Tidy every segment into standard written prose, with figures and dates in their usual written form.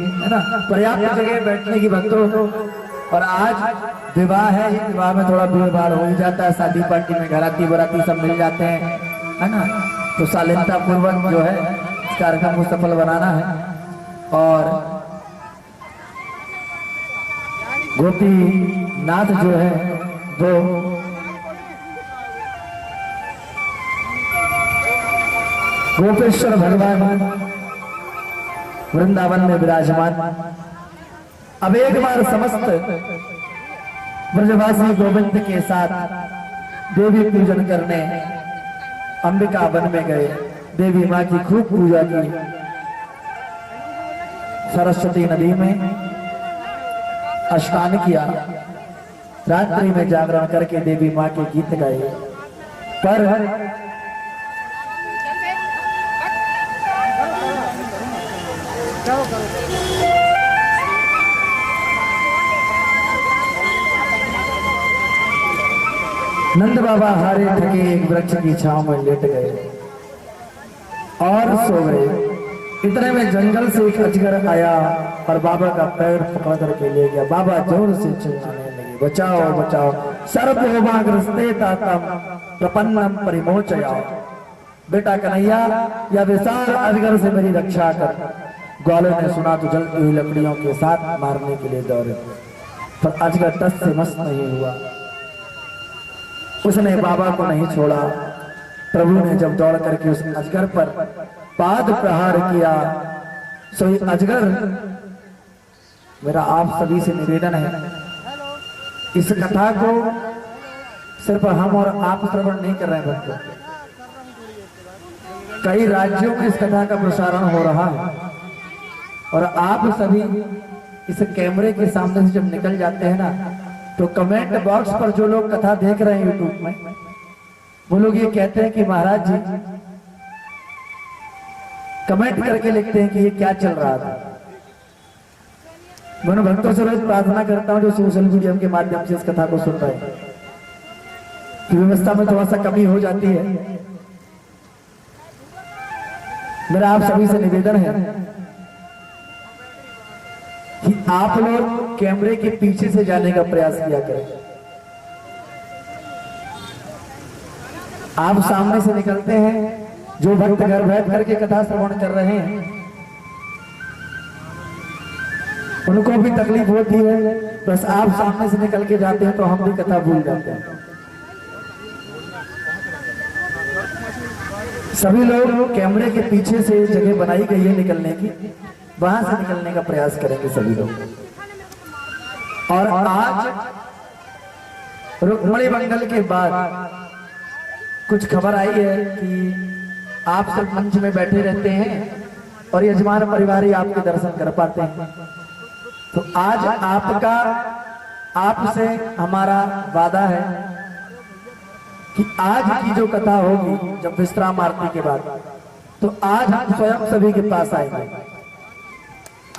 है ना, पर्याप्त जगह बैठने की भक्तों। और आज विवाह है, ये विवाह में थोड़ा भीड़ भाड़ हो ही जाता है, शादी पार्टी में घराती बराती सब मिल जाते हैं, है ना। तो शालीनता पूर्वक जो है इस कार्यक्रम को सफल बनाना है। और गोपीनाथ जो है वो गोपेश्वर भगवान वृंदावन में विराजमान। अब एक बार समस्त ब्रजवासी गोविंद के साथ देवी पूजन करने अंबिका वन में गए। देवी माँ की खूब पूजा की, सरस्वती नदी में स्नान किया, रात्रि में जागरण करके देवी माँ के गीत गाए। पर नंद बाबा हारे थके एक वृक्ष की छांव में लेट गए और सो गए। इतने में जंगल से एक अजगर आया और बाबा का पैर पकड़ करके ले गया। बाबा जोर से चिल्लाने लगे, बचाओ बचाओ, सर्वभौमाग्रस्ते तातम प्रपन्नम परिमोचया। बेटा कन्हैया, या विशाल अजगर से मेरी रक्षा कर। ग्वालों ने सुना तो जलती हुई लकड़ियों के साथ मारने के लिए दौड़े, पर अजगर टस से मस्त नहीं हुआ। उसने बाबा को नहीं छोड़ा। प्रभु ने जब दौड़ करके उस अजगर पर पाद प्रहार किया, सो अजगर, मेरा आप सभी से निवेदन है, इस कथा को सिर्फ हम और आप श्रवण नहीं कर रहे हैं भक्तों, कई राज्यों में इस कथा का प्रसारण हो रहा है। और आप सभी इस कैमरे के सामने से जब निकल जाते हैं ना, तो कमेंट बॉक्स पर जो लोग कथा देख रहे हैं यूट्यूब में, वो लोग ये कहते हैं कि महाराज जी, कमेंट करके लिखते हैं कि ये क्या चल रहा था। मैं भक्तों से रोज प्रार्थना करता हूं जो सोशल मीडिया के माध्यम से इस कथा को सुन रहे हैं, कि व्यवस्था में थोड़ा सा कमी हो जाती है। मेरा आप सभी से निवेदन है कि आप लोग कैमरे के पीछे से जाने का प्रयास किया करें। आप सामने से निकलते हैं, जो भक्त घर बैठ करके कथा श्रवण कर रहे हैं उनको भी तकलीफ होती है, बस आप सामने से निकल के जाते हैं तो हम भी कथा भूल जाते हैं। सभी लोग कैमरे के पीछे से जगह बनाई गई है निकलने की, वहां से निकलने का प्रयास करेंगे सभी लोग। और आज रुक्मणी मंगल के बाद कुछ खबर आई है कि आप सब मंच में बैठे रहते हैं और यजमान परिवार ही आपके दर्शन कर पाते हैं। तो आज आपसे हमारा वादा है कि आज की जो कथा होगी जब विश्राम आरती के बाद, तो आज हम स्वयं सभी के पास आएंगे।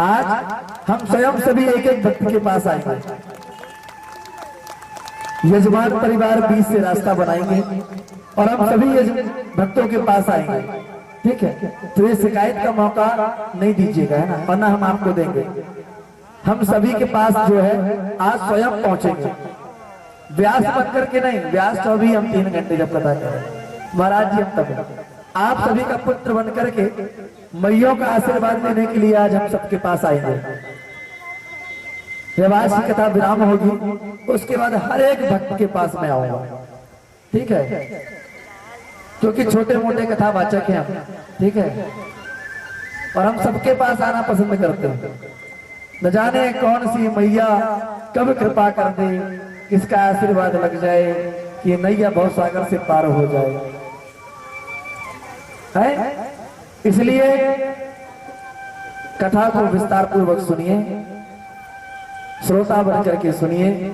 आज हम स्वयं सभी एक एक भक्त के पास आएंगे। यजमान परिवार बीच से रास्ता बनाएंगे और हम सभी भक्तों के पास आएंगे, ठीक है। तो ये शिकायत का मौका नहीं दीजिएगा, है ना, वरना हम आपको देंगे। हम सभी के पास जो है आज स्वयं पहुंचेंगे, व्यास बन करके नहीं। व्यास तो अभी हम 3 घंटे जब कथा करें, महाराज जी हम तब आप सभी का पुत्र बन करके मैयों का आशीर्वाद लेने के लिए आज हम सबके पास आएंगे। जब आज की कथा विराम होगी उसके बाद हर एक भक्त के पास मैं आऊंगा, ठीक है, क्योंकि छोटे मोटे कथा वाचक हैं हम, ठीक है, और हम सबके पास आना पसंद करते हैं। न जाने कौन सी मैया कब कृपा कर दे, किसका आशीर्वाद लग जाए कि नैया भव सागर से पार हो जाए, है। इसलिए कथा को विस्तार पूर्वक सुनिए, श्रोता बन करके सुनिए।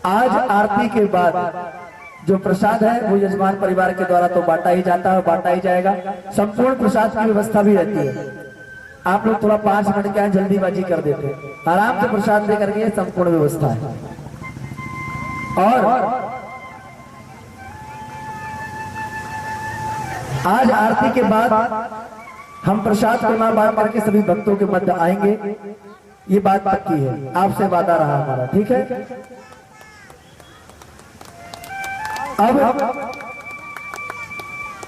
आज आरती के बाद जो प्रसाद है वो यजमान परिवार के द्वारा तो बांटा ही जाता है, बांटा ही जाएगा। संपूर्ण प्रसाद की व्यवस्था भी रहती है। आप लोग थोड़ा 5 मिनट क्या जल्दीबाजी कर देते हैं, आराम से प्रसाद दे करके संपूर्ण व्यवस्था है। और आज आरती के बाद हम प्रसाद को ना बांट करके सभी भक्तों के मध्य आएंगे, ये बात पक्की है, आपसे वादा रहा हमारा, ठीक है। अब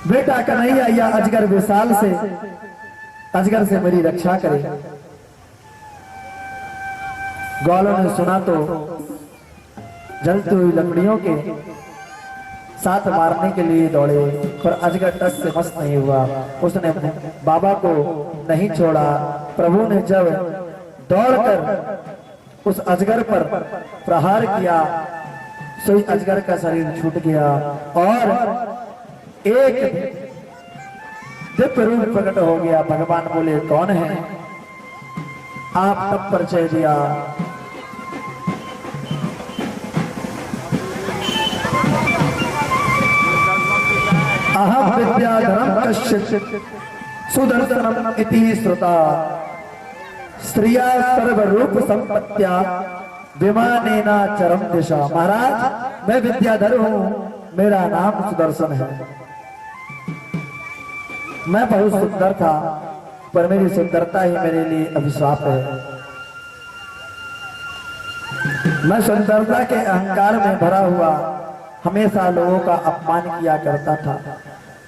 बेटा कन्हैया या अजगर विशाल से, अजगर से मेरी रक्षा करे। ग्वालों ने सुना तो जलती हुई लकड़ियों के साथ मारने के लिए दौड़े, पर अजगर टस से मस्त नहीं हुआ, उसने बाबा को नहीं छोड़ा। प्रभु ने जब दौड़कर उस अजगर पर प्रहार किया, सोई अजगर का शरीर छूट गया और एक दिव्य रूप प्रकट हो गया। भगवान बोले, कौन है आप? तब परिचय दिया, अहम विद्याधरम कश्चित् सुदर्शनम इति श्रुता स्त्रिया सर्वरूप संपत्त्या विमानेना चरम दिशा। महाराज मैं विद्याधर हूं, मेरा नाम सुदर्शन है। मैं बहुत सुंदर था, पर मेरी सुंदरता ही मेरे लिए अभिशाप है। मैं सुंदरता के अहंकार में भरा हुआ हमेशा लोगों का अपमान किया करता था।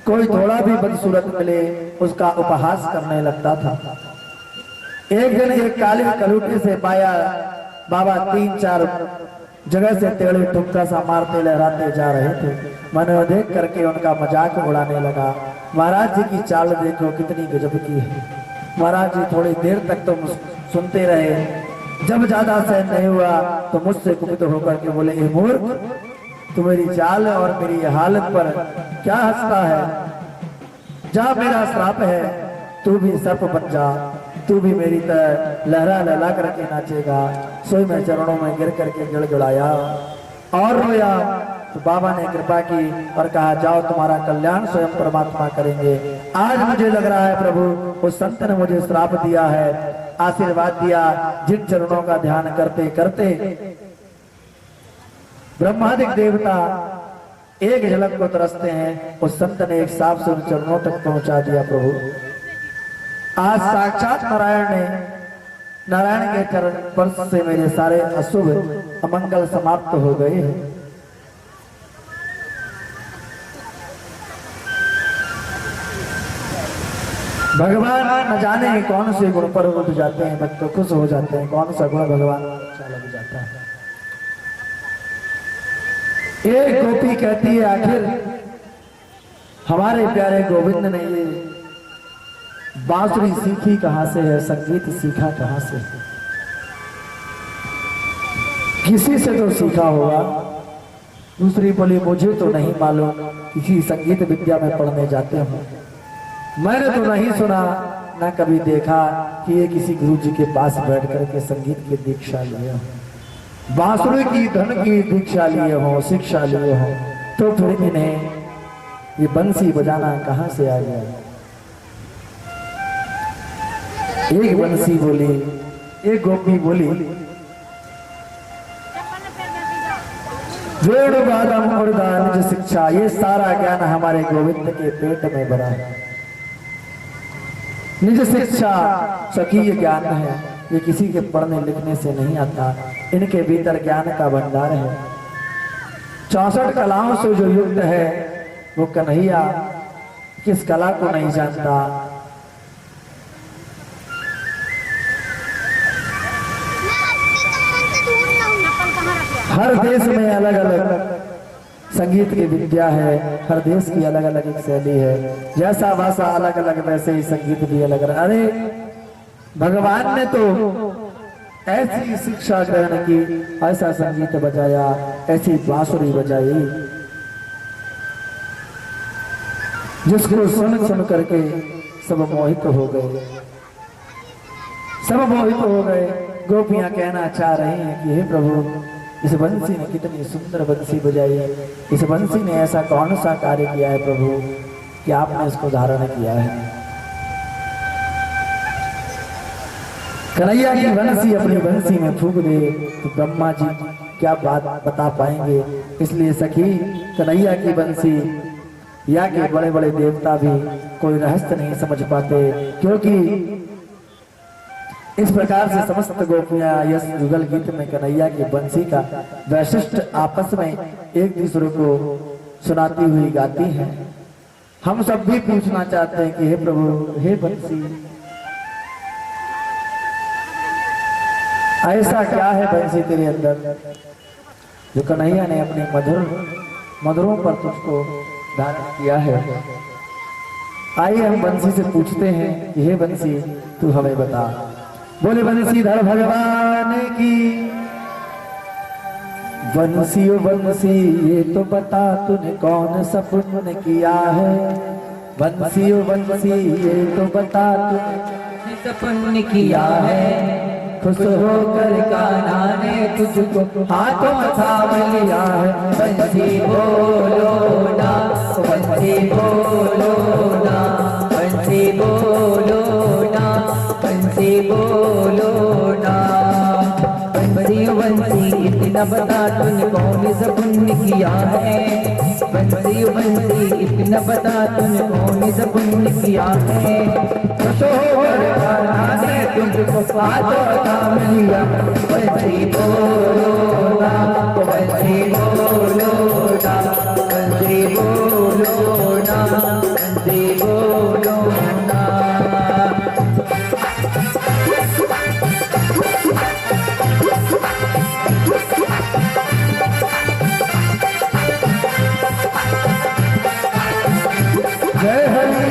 कोई थोड़ा भी बदसूरत मिले उसका उपहास करने लगता था। एक दिन एक काली कलूटी से पाया बाबा 3-4 जगह से टेढ़े ठुमका सा मारते लहराते जा रहे थे। मैंने देख करके उनका मजाक उड़ाने लगा। महाराज जी की चाल देखो कितनी गजब की है। महाराज जी थोड़ी देर तक तो सुनते रहे, जब ज्यादा सहन नहीं हुआ तो मुझसे कुपित होकर के बोले, ए मूर्ख, तू मेरी चाल और मेरी हालत पर क्या हंसता है? जा, मेरा श्राप है, तू भी सर्प बन जा, तू भी मेरी तरह लहरा लहला करके नाचेगा। सोई मैं चरणों में गिर करके गिड़गिड़ाया और रोया। तो बाबा ने कृपा की और कहा, जाओ तुम्हारा कल्याण स्वयं परमात्मा करेंगे। आज मुझे लग रहा है प्रभु उस संत ने मुझे श्राप दिया है, आशीर्वाद दिया। जिन चरणों का ध्यान करते करते ब्रह्मादिक देवता एक झलक को तरसते हैं, उस संत ने एक साफ से उन चरणों तक पहुंचा दिया। प्रभु आज साक्षात नारायण के चरण स्पर्श से मेरे सारे अशुभ अमंगल समाप्त हो गए हैं। भगवान न जाने कौन से गुण पर उठ जाते हैं, भक्त तो खुश हो जाते हैं। कौन सा गुण भगवान अच्छा लग जाता है। एक गोपी कहती है, आखिर हमारे प्यारे गोविंद ने ये बांसुरी सीखी कहां से है, संगीत सीखा कहां से है? किसी से तो सीखा होगा। दूसरी बोली, मुझे तो नहीं मालूम, किसी संगीत विद्या में पढ़ने जाते हो। मैंने तो नहीं सुना ना कभी देखा कि ये किसी गुरु जी के पास बैठ करके संगीत की दीक्षा लिए हो, बांसुरी की धन की दीक्षा लिए हो, शिक्षा लिए हो, तो फिर इन्हें ये बंसी बजाना कहां से आ गया? एक बंसी बोली, एक गोपी बोली, वेणुवादम और निज शिक्षा, ये सारा ज्ञान हमारे गोविंद के पेट में भरा है। निज शिक्षा स्वकीय ज्ञान है, ये किसी के पढ़ने लिखने से नहीं आता। इनके भीतर ज्ञान का भंडार है। 64 कलाओं से जो युक्त है वो कन्हैया किस कला को नहीं जानता। हर देश में अलग अलग संगीत की विद्या है, हर देश की अलग अलग एक शैली है। जैसा भाषा अलग अलग वैसे ही संगीत भी अलग अलग। अरे भगवान ने तो ऐसी शिक्षा ग्रहण की, ऐसा संगीत बजाया, ऐसी बांसुरी बजाई जिसको सुन सुन करके सब मोहित हो गए, सब मोहित हो गए। गोपियां कहना चाह रही हैं कि हे प्रभु, इस बंसी ने कितनी सुंदर बंसी बजाई, इस बंसी ने ऐसा कौन सा कार्य किया है प्रभु कि आपने इसको धारण किया है। कन्हैया की बंसी अपनी बंसी में फूंक दे तो ब्रह्मा जी क्या बात बता पाएंगे। इसलिए सखी कन्हैया की बंसी या कि बड़े बड़े देवता भी कोई रहस्य नहीं समझ पाते, क्योंकि इस प्रकार से समस्त गोपियां यस युगल गीत में कन्हैया की बंसी का वैशिष्ट आपस में एक दूसरे को सुनाती हुई गाती हैं। हम सब भी पूछना चाहते हैं कि हे प्रभु, हे बंसी, ऐसा क्या है बंसी तेरे अंदर जो कन्हैया ने अपने मधुरों पर तुझको धारण किया है। आइए हम बंसी से पूछते हैं कि हे बंसी, तू हमें बता। बोले बंसीधर भगवान की। बंसी ओ बंसी ये तो बता तूने कौन सा पुण्य किया है। बंसी ओ बंसी ये तो बता तूने सा पुण्य किया है। खुश होकर कान्हा ने तुझको हाथों थाम लिया है। बंसी बोलो ना, बंसी बोलो ना, बंसी बोलो ना, बंसी बोलो ना। बंसी बंसी इतना बता तूने कौन सा पुण्य किया है। बंसी बंसी इतना बता तूने कौन सा पुण्य किया है। खुश होकर कान्हा ने तुझको हाथों थाम लिया। बंसी बोलो ना, बंसी बोलो ना, बंसी बोलो ना, बंसी बोलो ना। जय हरि।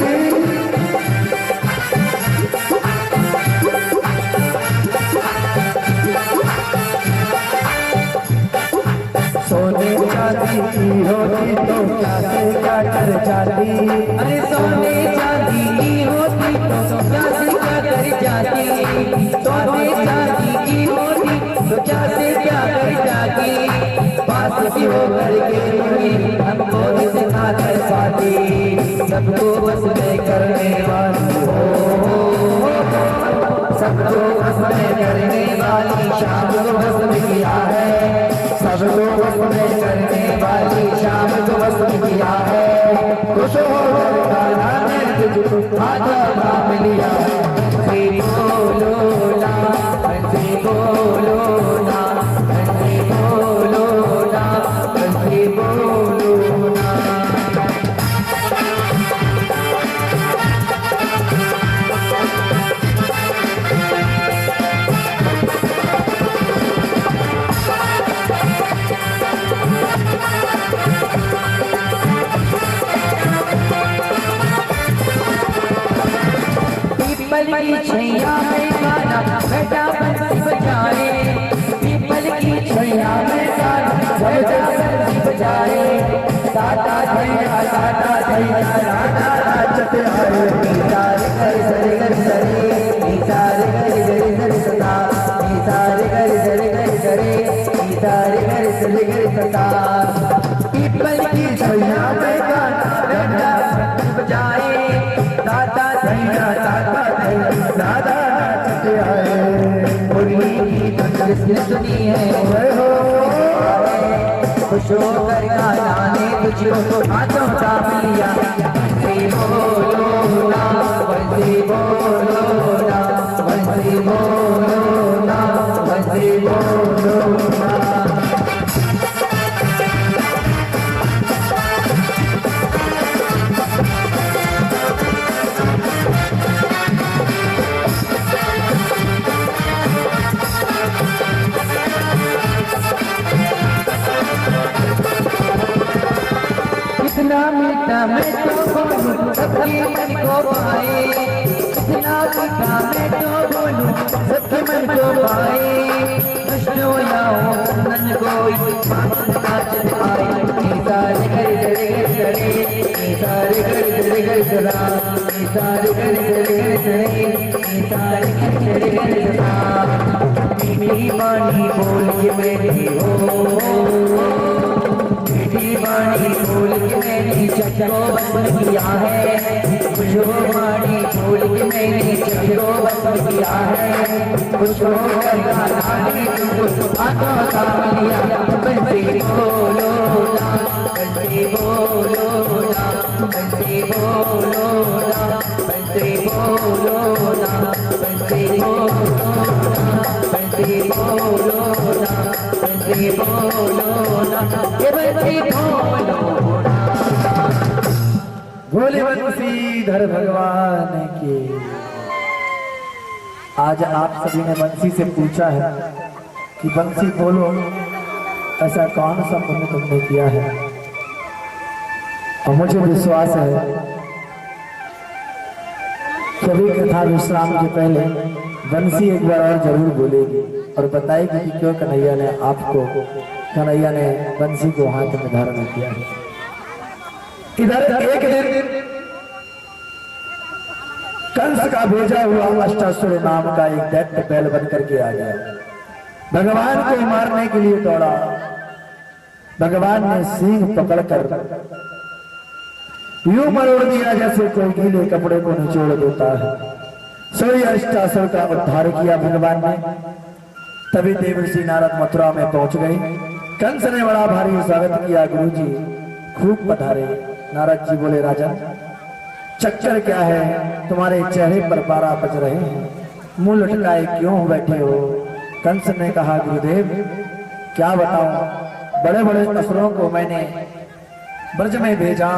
सोने चांदी की होती तो क्या से क्या कर जाती। अरे सोने चांदी की होती तो क्या से क्या कर जाती। सोने चांदी की होती तो क्या से क्या कर जाती। पास की हो करके तुम्हें हमको इतना कर पाती। सबको बस में करने वाली हो, सबको बस में करने वाली शाम को बस में किया है। सबको बस में करने वाली शाम को बस में किया है। खुश होकर कान्हा ने तुझको हाथों थाम लिया। बंसी बोलो ना, बंसी बोलो ना, बंसी बोलो ना, बंसी बोलो ना। पीपल की छैया में गाना बेटा बंसी बजाए। पीपल की छैया में गाना बेटा बंसी बजाए। दादा धैया दादा धैया राधा राजत आए। निसारे कर सरे कर सरे, निसारे कर सरे कर सदा, निसारे कर सरे कर सरे, निसारे कर सरे कर सदा। पीपल की छैया में गाना बेटा बंसी बजाए। दादा धैया दादा दादा आए। मुरली की धुन जिसने सुनी है हो, खुश होकर कान्हा ने तुझको हाथों थाम लिया। बंसी बोलो ना, बंसी बोलो ना, बंसी बोलो ना, बंसी बोलो ना। इतना मीठा मैं तो बोलूं सबके मन को पाए। इतना मीठा मैं तो बोलूं सबके मन को पाए। विष्णु लाओ नन कोई नाच आए। निसारे कर सरे सरे, निसारे कर सरे कर सदा, निसारे कर सरे सरे, निसारे कर सरे कर सदा। मीठी वाणी बोल के मेरी हो, मीठी वाणी बोल के मैंने सबको बस किया है। खुश वाणी बोल के मैंने सबको बस किया है। खुश होकर कान्हा ने तुझको हाथों थाम लिया। बंसी बोलो ना, बंसी बोलो ना, बंसी बोलो ना, बंसी बोलो ना, बंसी बोलो ना, बंसी बोलो ना, बंसी बोलो ना, ये बंसी बोलो ना। बोले बंसीधर भगवान की। आज आप सभी ने बंसी से पूछा है कि बंसी बोलो, ऐसा कौन सा पुण्य तुमने किया है। और मुझे विश्वास है सभी कथा विश्राम के पहले बंसी एक बार और जरूर बोलेगी और बताएगी कि क्यों कन्हैया ने बंसी को हाथ में धारण किया है। इधर एक दिन कंस का भेजा हुआ अष्टासुर नाम का एक दैत्य बैल बन करके आ गया। भगवान को मारने के लिए दौड़ा। भगवान ने सींग पकड़कर यूं मरोड़ दिया जैसे कोई गीले कपड़े को निचोड़ देता है। सोई अष्टासुर का उद्धार किया भगवान ने। तभी देवर्षि नारद मथुरा में पहुंच गए। कंस ने बड़ा भारी स्वागत किया। गुरुजी खूब पधारे। नारद जी बोले, राजन चक्कर क्या है, तुम्हारे चेहरे पर 12 बज रहे हैं, मुंह लटकाए क्यों बैठे हो। कंस ने कहा, गुरुदेव क्या बताऊं, बड़े बड़े असुरों को मैंने ब्रज में भेजा,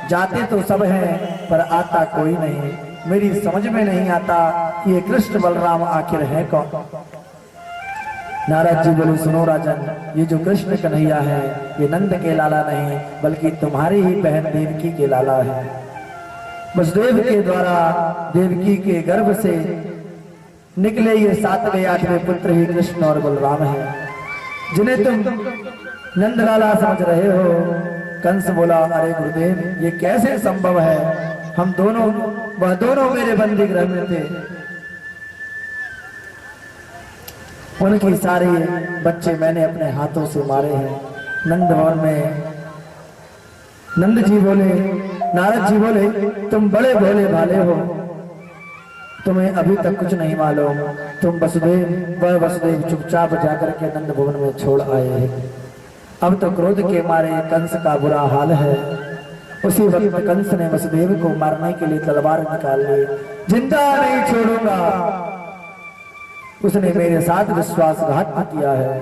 जाते तो सब हैं पर आता कोई नहीं। मेरी समझ में नहीं आता कि ये कृष्ण बलराम आखिर है कौन। नारद जी बोले, सुनो राजन, ये जो कृष्ण कन्हैया है ये नंद के लाला नहीं बल्कि तुम्हारी ही बहन देवकी के लाला है। वसुदेव के द्वारा देवकी के गर्भ से निकले ये 7वें 8वें पुत्र ही कृष्ण और बलराम हैं, जिन्हें तुम नंद लाला समझ रहे हो। कंस बोला, अरे गुरुदेव ये कैसे संभव है, वह दोनों मेरे बंदी गृह में थे। उनकी सारे बच्चे मैंने अपने हाथों से मारे हैं। नंद भवन में नंद जी बोले, नारद जी बोले, तुम बड़े भोले भाले हो, तुम्हें अभी तक कुछ नहीं मालूम। तुम वसुदेव चुपचाप जाकर के नंद भवन में छोड़ आए हैं। अब तो क्रोध के मारे कंस का बुरा हाल है। उसी वक्त कंस ने वसुदेव को मारने के लिए तलवार निकाल ली। जिंदा नहीं छोड़ूंगा, उसने मेरे साथ विश्वासघात किया है।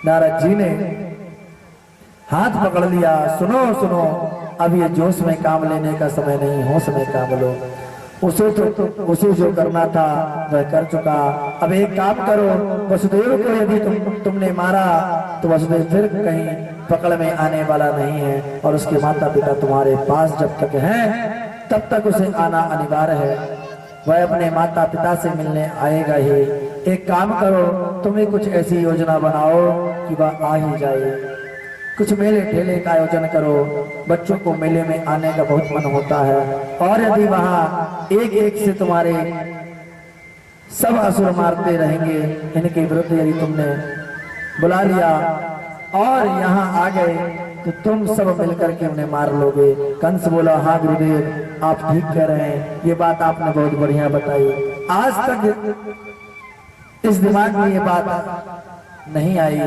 नारद जी ने हाथ पकड़ लिया। सुनो सुनो, अब ये जोश में काम लेने का समय नहीं, होश में काम लो। उसे जो करना था वह कर चुका। अब एक काम करो, वसुदेव को यदि तुमने मारा तो वसुदेव फिर कहीं पकड़ में आने वाला नहीं है, और उसके माता पिता तुम्हारे पास जब तक हैं तब तक उसे आना अनिवार्य है। वह अपने माता पिता से मिलने आएगा ही। एक काम करो, तुम्हें कुछ ऐसी योजना बनाओ कि वह आ ही जाए। कुछ मेले ठेले का आयोजन करो, बच्चों को मेले में आने का बहुत मन होता है। और यदि वहां एक एक से तुम्हारे सब असुर मारते रहेंगे, इनके विरुद्ध यदि तुमने बुला लिया और यहाँ आ गए तो तुम सब मिलकर के उन्हें मार लोगे। कंस बोला, हाँ गुरुदेव आप ठीक कह रहे हैं, ये बात आपने बहुत बढ़िया बताई। आज तक इस दिमाग में ये बात नहीं आई।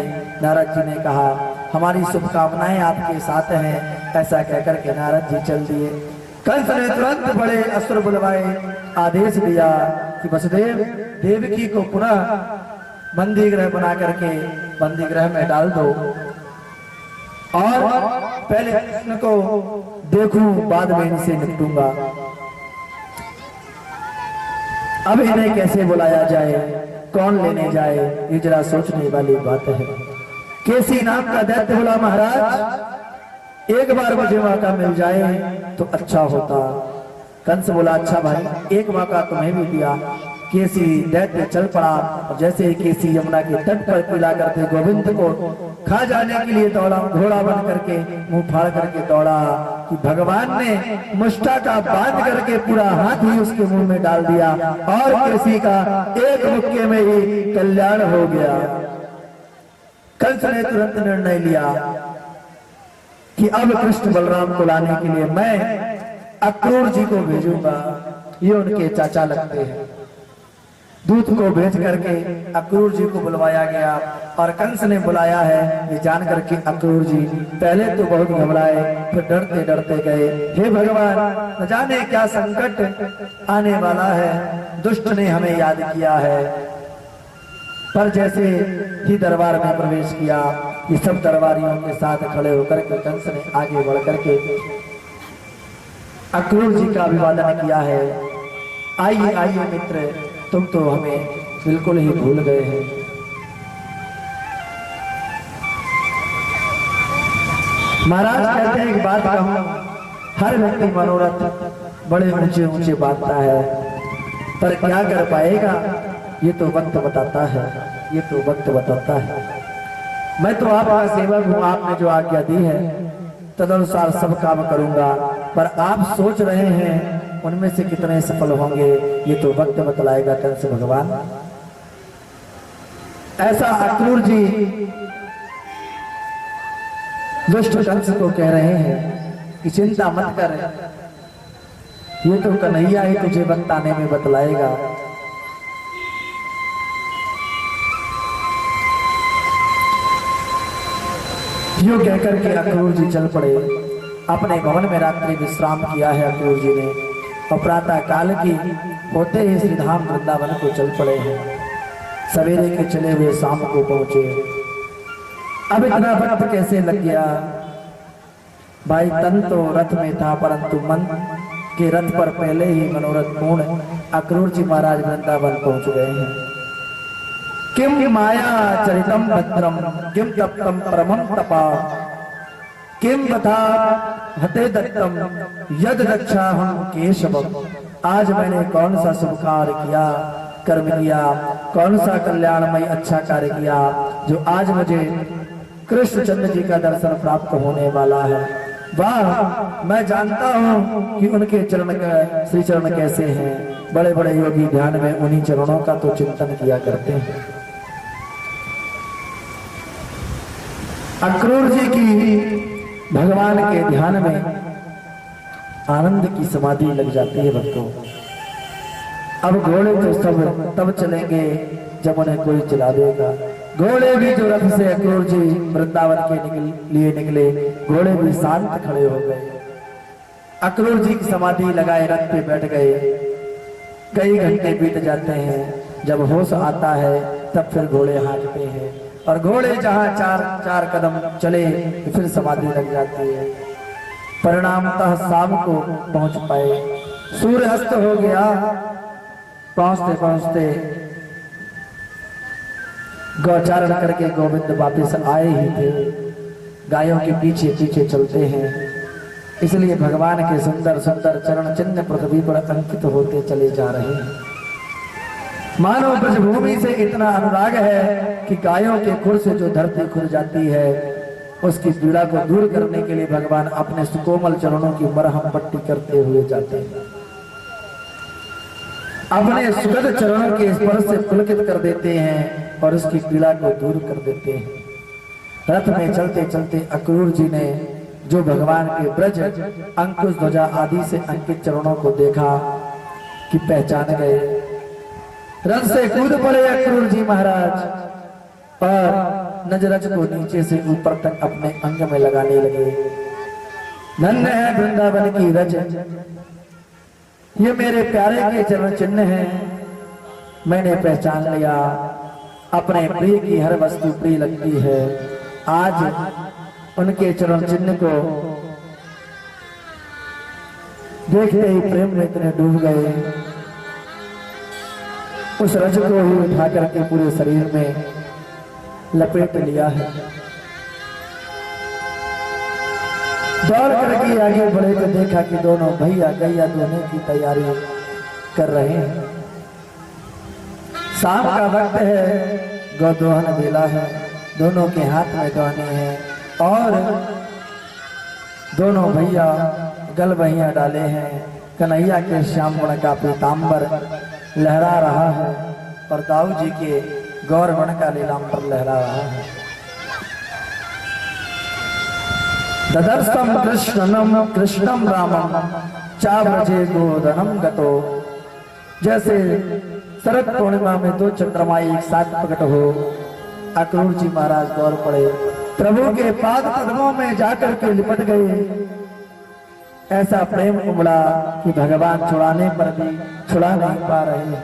नारद जी ने कहा, हमारी शुभकामनाएं आपके साथ हैं। ऐसा कहकर के नारद जी चल दिए। कंस ने तुरंत बड़े असुर बुलवाए, आदेश दिया कि वसुदेव देवकी को पुनः बंदी गृह बना करके बंदी गृह में डाल दो, और पहले कृष्ण को देखूं बाद में इनसे निपटूंगा। अब इन्हें कैसे बुलाया जाए, कौन लेने जाए, ये जरा सोचने वाली बात है। केसी नाम का दैत्य बोला, महाराज एक बार मुझे मौका मिल जाए तो अच्छा होता। कंस बोला, अच्छा भाई एक मौका तुम्हें भी दिया। केसी दैत्य चल पड़ा, और जैसे ही केसी यमुना के तट पर पीला करके गोविंद को खा जाने के लिए दौड़ा, घोड़ा बन करके मुंह फाड़ करके दौड़ा कि भगवान ने मुष्टा का बांध करके पूरा हाथ ही उसके मुंह में डाल दिया, और केसी का एक मुक्के में ही कल्याण हो गया। कंस ने तुरंत निर्णय लिया कि अब कृष्ण बलराम को लाने के लिए मैं अक्रूर जी को भेजूंगा। ये उनके चाचा लगते हैं। दूत को भेज करके अक्रूर जी को बुलवाया गया और कंस ने बुलाया है ये जान करके अक्रूर जी पहले तो बहुत घबराए, फिर डरते डरते गए। हे भगवान, न जाने क्या संकट आने वाला है, दुष्ट ने हमें याद किया है। पर जैसे ही दरबार में प्रवेश किया, ये सब दरबारियों के साथ खड़े होकर के कंस ने आगे बढ़ करके अक्रूर जी का अभिवादन किया है। आइए आइए मित्र, तुम तो हमें बिल्कुल ही भूल गए हैं। महाराज कहते हैं एक बात कहूं, हर व्यक्ति मनोरथ बड़े ऊंचे ऊंचे बांधता है, पर क्या कर पाएगा ये तो वक्त बताता है, ये तो वक्त बताता है। मैं तो आपका सेवक हूं, आपने जो आज्ञा दी है तदनुसार सब काम करूंगा, पर आप सोच रहे हैं उनमें से कितने सफल होंगे ये तो वक्त बतलाएगा कंस भगवान। ऐसा अक्रूर जी दुष्ट कंस को कह रहे हैं कि चिंता मत कर, ये तो कन्हैया ही तुझे बताने में बतलाएगा। यूं कहकर के अक्रूर जी चल पड़े। अपने भवन में रात्रि विश्राम किया है अक्रूर जी ने और प्रातः काल की होते ही श्री धाम वृंदावन को चल पड़े हैं। सवेरे के चले हुए शाम को पहुंचे। अब इतना वक्त कैसे लग गया भाई? तन तो रथ में था परंतु मन के रथ पर पहले ही मनोरथ पूर्ण अक्रूर जी महाराज वृंदावन पहुंच गए हैं। किम माया चरितम भद्रम किम तप्तम परमं तपा किम बता हते दत्तम यद रक्षा हम केशवम। आज मैंने कौन सा शुभ कार्य किया, कर्म किया, कौन सा कल्याणमय अच्छा कार्य किया जो आज मुझे कृष्णचंद्र जी का दर्शन प्राप्त होने वाला है। वाह, मैं जानता हूँ कि उनके चरण का श्री चरण कैसे हैं। बड़े बड़े योगी ध्यान में उन्हीं चरणों का तो चिंतन किया करते हैं। अक्रूर जी की भगवान के ध्यान में आनंद की समाधि लग जाती है भक्तों। अब घोड़े तो सब तब चलेंगे जब उन्हें कोई चला देगा। घोड़े भी जो रथ से अक्रूर जी वृंदावन के लिए निकले, घोड़े भी शांत खड़े हो गए। अक्रूर जी की समाधि लगाए रथ पे बैठ गए। कई घंटे बीत जाते हैं। जब होश आता है तब फिर घोड़े हाँकते हैं और घोड़े जहां चार कदम चले फिर समाधि लग जाती है। परिणामतः शाम को पहुंच पाए। सूर्य अस्त हो गया। पहुंचते पहुंचते गौचारण करके गोविंद वापिस आए ही थे। गायों के पीछे पीछे चलते हैं, इसलिए भगवान के सुंदर सुंदर चरण चिन्ह पृथ्वी पर अंकित होते चले जा रहे हैं। मानव ब्रजभूमि से इतना अनुराग है कि गायों के खुर से जो धरती खुर जाती है उसकी पीड़ा को दूर करने के लिए भगवान अपने सुकोमल चरणों की मरहम पट्टी करते हुए जाते हैं। अपने सुगध चरणों के स्पर्श से पुलकित कर देते हैं और उसकी पीड़ा को दूर कर देते हैं। रथ में चलते चलते अक्रूर जी ने जो भगवान के ब्रज अंकुश ध्वजा आदि से अंकित चरणों को देखा कि पहचान गए। रथ से कूद पड़े अक्रूर जी महाराज और नजरज को नीचे से ऊपर तक अपने अंग में लगाने लगे। धन्य है वृंदावन की रज, ये मेरे प्यारे के चरण चिन्ह हैं। मैंने पहचान लिया, अपने प्रिय की हर वस्तु प्रिय लगती है। आज उनके चरण चिन्ह को देखते ही प्रेम में इतने डूब गए। उस रज को ही उठा करके पूरे शरीर में लपेट लिया है। दौड़ करके आगे बढ़े तो देखा कि दोनों भैया गैया दोने की तैयारी कर रहे हैं। शाम का वक्त है, गौदोहन बेला है, दोनों के हाथ में दोहने हैं और दोनों भैया गल बहिया डाले हैं। कन्हैया के श्याम गुण का पीताम्बर लहरा रहा है और दाऊ जी के गौर गुण का लीलांबर लहरा रहा है। ददर्शम कृष्णम रामम चाव्रजे गोदनम गतो। जैसे शरद पूर्णिमा में 2 चंद्रमा एक साथ प्रकट हो अक्रूर जी महाराज दौड़ पड़े, प्रभु के पाद पद्मों में जाकर के लिपट गए। ऐसा प्रेम उमड़ा कि भगवान छुड़ाने पर भी छुड़ा नहीं पा रहे हैं,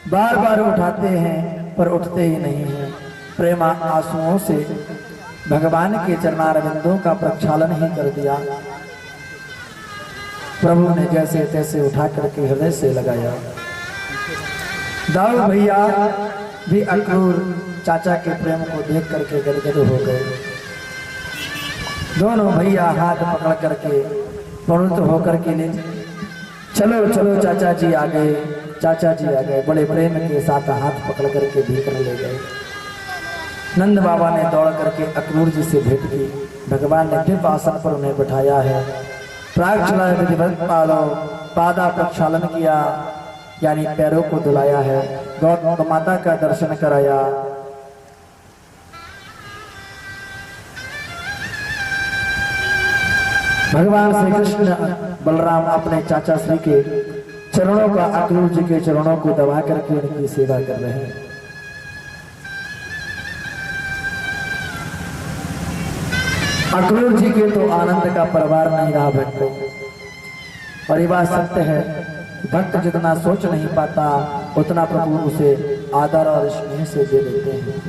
बार बार उठाते हैं पर उठते ही नहीं हैं। प्रेमा आंसुओं से भगवान के चरणारविंदों का प्रक्षालन ही कर दिया। प्रभु ने जैसे तैसे उठा करके हृदय से लगाया। दाऊ भैया भी अक्रूर चाचा के प्रेम को देख करके गदगद हो गए। दोनों भैया हाथ पकड़ करके प्रवृत्त होकर के ले चलो चलो चाचा जी आ गए, चाचा जी आ गए। बड़े प्रेम के साथ हाथ पकड़ करके भीतर ले गए। नंद बाबा ने दौड़ करके अक्रूर जी से भेंट की। भगवान ने दिव्य आसन पर उन्हें बिठाया है। प्रागचला विधिवत पादा प्रक्षालन किया, यानी पैरों को धुलाया है। गौ माता का दर्शन कराया। भगवान श्री कृष्ण बलराम अपने चाचा श्री के चरणों का अक्रूर जी के चरणों को दबा करके उनकी सेवा कर रहे हैं। अक्रूर जी के तो आनंद का परिवार नहीं रहा भक्तों। और ये बात सत्य है, भक्त जितना सोच नहीं पाता उतना प्रभु उसे आदर और स्नेह से दे देते हैं।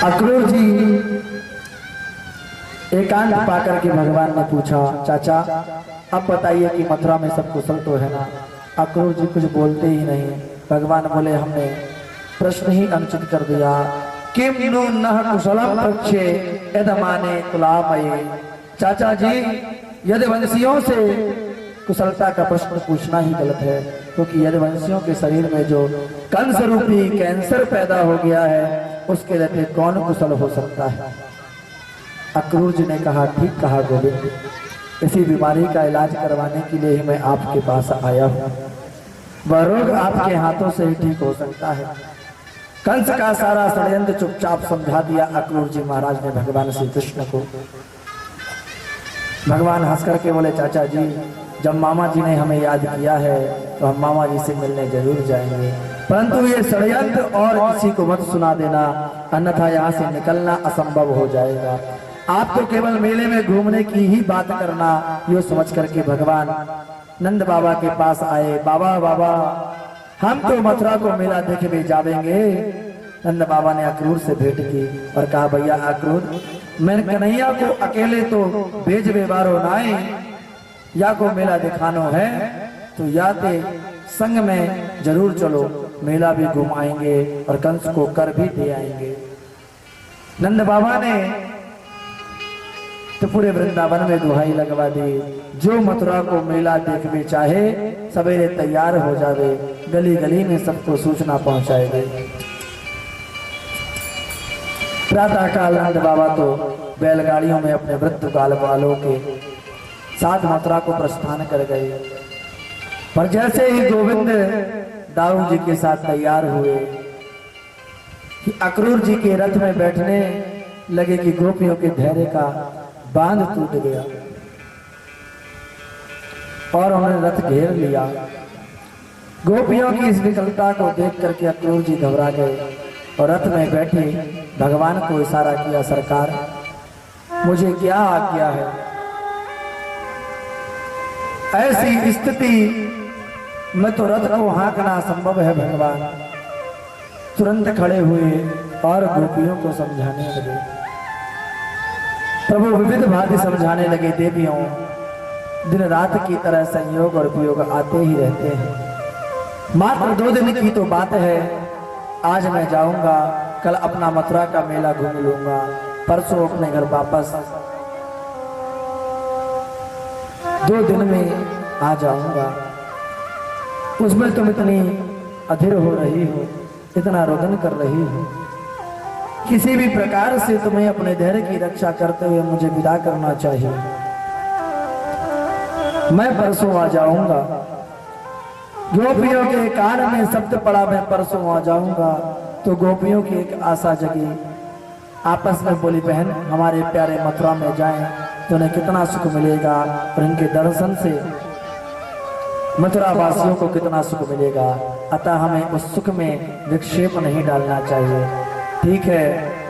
अक्रूर जी एकांत पाकर के भगवान ने पूछा, चाचा अब बताइए कि मथुरा में सब कुशल तो है ना? अक्रूर जी कुछ बोलते ही नहीं। भगवान बोले, हमने प्रश्न ही अनुचित कर दिया। किम नु नह कुशलम पक्षे यदमाने तुलामये। चाचा जी, यदुवंशियों से कुशलता का प्रश्न पूछना ही गलत है, क्योंकि यदुवंशियों के शरीर में जो कंस रूपी कैंसर पैदा हो गया है उसके रहते कौन कुशल हो सकता है? अक्रूर जी ने कहा, ठीक कहा गोविंद, इसी बीमारी का इलाज करवाने के लिए ही मैं आपके पास आया हूँ। वह रोग आपके हाथों से ही ठीक हो सकता है। कंस का सारा षड्यंत्र चुपचाप समझा दिया अक्रूर जी महाराज ने भगवान श्री कृष्ण को। भगवान हंस करके बोले, चाचा जी, जब मामा जी ने हमें याद किया है तो हम मामा जी से मिलने जरूर जाएंगे, परंतु ये षड्यंत्र और किसी को मत सुना देना, अन्यथा यहाँ से निकलना असंभव हो जाएगा। आप तो केवल मेले में घूमने की ही बात करना, ये समझ करके भगवान नंद बाबा के पास आए। बाबा बाबा, हम तो मथुरा को मेला देखे भी जावेंगे। नंद बाबा ने अक्रूर से भेंट की और कहा, भैया अक्रूर, मैं कन्हैया को अकेले तो भेज बेबारो नाई, या को मेला दिखानो है तो या ते संग में जरूर चलो, मेला भी घूम आएंगे और कंस को कर भी दे आएंगे। नंद बाबा ने तो पूरे वृंदावन में दुहाई लगवा दी, जो मथुरा को मेला देखने चाहे सवेरे तैयार हो जावे, गली गली में सबको सूचना पहुंचाएंगे। प्रातः काल नंद बाबा तो बैलगाड़ियों में अपने वृद्ध काल वालों के साथ मथुरा को प्रस्थान कर गए। पर जैसे ही गोविंद दाऊ जी के साथ तैयार हुए कि अक्रूर जी के रथ में बैठने लगे कि गोपियों के धैर्य का बांध टूट गया और उन्होंने रथ घेर लिया। गोपियों की इस विकलता को देख करके अक्रूर जी घबरा गए और रथ में बैठे भगवान को इशारा किया, सरकार मुझे क्या आज्ञा है? ऐसी स्थिति में तो रथ को हाँकना संभव है। भगवान तुरंत खड़े हुए और गोपियों को समझाने लगे। प्रभु विविध भांति समझाने लगे, देवियों, दिन रात की तरह संयोग और वियोग आते ही रहते हैं। मात्र 2 दिन की तो बात है। आज मैं जाऊंगा, कल अपना मथुरा का मेला घूम लूंगा, परसों अपने घर वापस 2 दिन में आ जाऊंगा। उसमें तुम इतनी अधीर हो रही हो, इतना रोदन कर रही हो, किसी भी प्रकार से तुम्हें अपने धैर्य की रक्षा करते हुए मुझे विदा करना चाहिए। मैं परसों आ जाऊंगा। गोपियों के कान में शब्द पड़ा, मैं परसों आ जाऊंगा। तो गोपियों की एक आशा जगी, आपस में बोली, बहन हमारे प्यारे मथुरा में जाएं, तो उन्हें कितना सुख मिलेगा और इनके दर्शन से मथुरा वासियों को कितना सुख मिलेगा। अतः हमें उस सुख में विक्षेप नहीं डालना चाहिए। ठीक है,